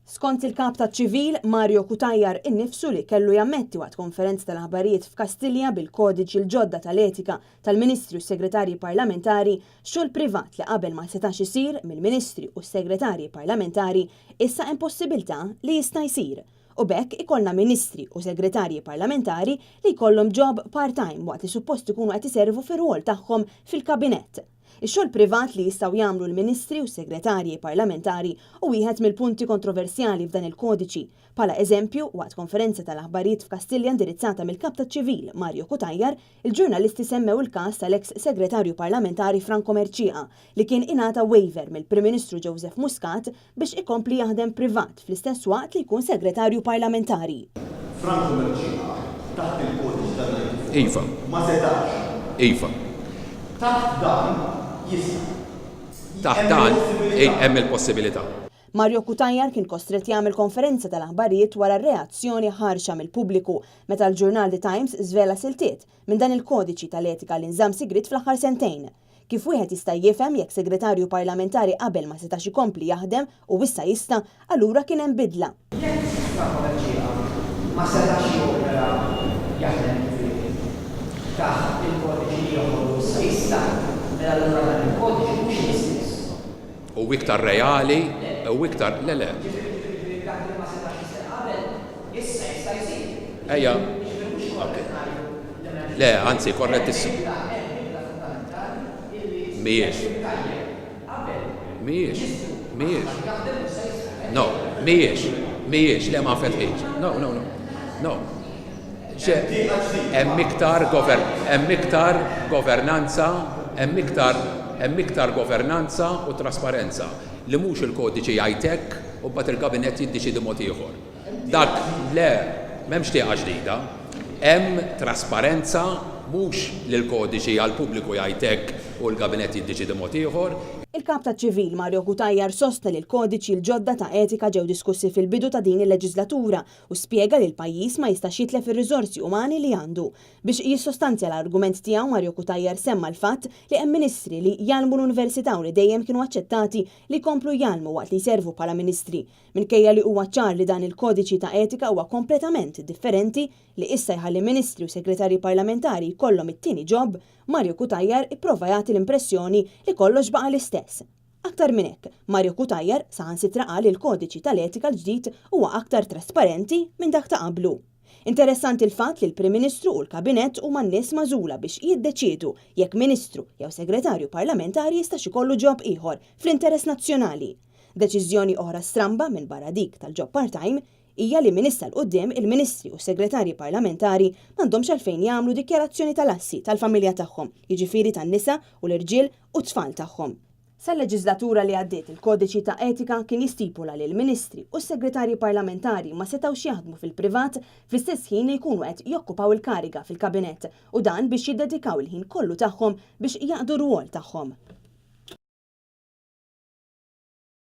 Skont il-kap taċ-ċivil Mario Cutajar innifsu li kellu jammetti waqt konferenza tal-aħbarijiet f'Kastilja bil-kodiċi l-ġodda tal-etika tal-Ministri u Segretarji Parlamentari xogħol privat li qabel ma setax isir mill-Ministri u Segretarji Parlamentari issa hemm possibilità li jista' jsir. U bekk ikollna Ministri u Segretarji Parlamentari li jkollhom job part-time waqt li suppost ikunu qed iservu fir-rwol tagħhom fil-kabinett. Ix-xogħol privat li jistgħu jagħmlu l-Ministri u Segretarji Parlamentari u wieħed mill-punti kontroversjali f'dan il-kodiċi. Bħala eżempju, waqt konferenza tal-aħbarijiet f'Kastilja indirizzata mill-Kap taċ-Ċivil Mario Cutajar, il-ġurnalisti semmew il-każ tal-eks Segretarju Parlamentari Franco Mercia li kien ingħata waiver mill-Prim Ministru Joseph Muscat biex ikompli jaħdem privat fl-istess waqt li jkun Segretarju Parlamentari. Franco Mercia taħt il-kodiċi tal-etika. Iva. Ma setax. Iva. Taħt dan jista'. Taħt dan hemm il-possibilità. Mario Cutajar kien kostret jagħmel konferenza tal-aħbarijiet wara reazzjoni ħarxa mill-pubbliku meta l-ġurnal The Times żvela siltiet minn dan il-kodiċi tal-etika li nżamm sigrit fl-aħħar sentejn. Kif wieħed jista' jifhem jekk segretarju parlamentari qabel ma setax ikompli jaħdem u issa jista', allura kien hemm bidla. Ma setax jopera jaħdem taħt il-kodiċi li joħollu issa mela allura dan il-kodiċi mhux l-istess. U iktar reali, u iktar le. Ma setax isir qabel, issa jista' jsir. Ejja. Le, anzi, korrettissimo. Mhijiex. No, mhijiex, le ma fetħiex. No. Hemm iktar governanza, hemm iktar governanza u trasparenza li mhux il-kodiċi jgħidlek u mbagħad il-kabinett jiddeċiedi mod ieħor. Dak le m'hemmx tieqa ġdida, hemm trasparenza mhux li l-kodiċi għall-pubbliku jgħidlek u l-kabinett jiddeċiedi mod ieħor. Il-Kap taċ-Ċivil Mario Cutajar sosta li l-kodiċi l-ġodda ta' etika ġew diskussi fil-bidu ta' din il-leġislatura u spjega li l-pajjiż ma jistax jitlef ir-riżorsi umani li għandu. Biex jissostanzja l-argument tiegħu Mario Cutajar semma l-fatt li hemm ministri li jgħalmu l-università u li dejjem kienu aċċettati li jkomplu jgħalmu waqt li jservu bħala ministri. Minkejja li huwa ċar li dan il-kodiċi ta' etika huwa kompletament differenti li issa jħalli ministri u segretarji parlamentari jkollhom it-tieni job, Mario Cutajar ipprova jagħti l-impressjoni li kollox baqa' l-istess. Aktar minn hekk, Mario Cutajar saħansitra qal li l-kodiċi tal-etika l-ġdid huwa aktar trasparenti minn dak ta' qablu. Interessanti l-fatt li l-Prim Ministru u l-Kabinett huma n-nies magħżula biex jiddeċiedu jekk Ministru jew Segretarju Parlamentari jistax ikollu job ieħor fl-interess nazzjonali. Deċiżjoni oħra stramba minn barra dik tal-job part-time hija li minn issa l-qudiem il-Ministri u Segretarji Parlamentari m'għandhomx għalfejn jagħmlu dikjarazzjoni tal-assi tal-familja tagħhom, jiġifieri tan-nisa u l-irġiel u t-tfal tagħhom. Sal-leġislatura li għaddiet il-kodiċi ta' etika kien jistipula li l-Ministri u s-Segretarji Parlamentari ma setgħux jaħdmu fil-privat fl-istess ħin li jkunu qed jokkupaw il-kariga fil-kabinett u dan biex jiddedikaw il-ħin kollu tagħhom biex jaqdu r-rwol tagħhom.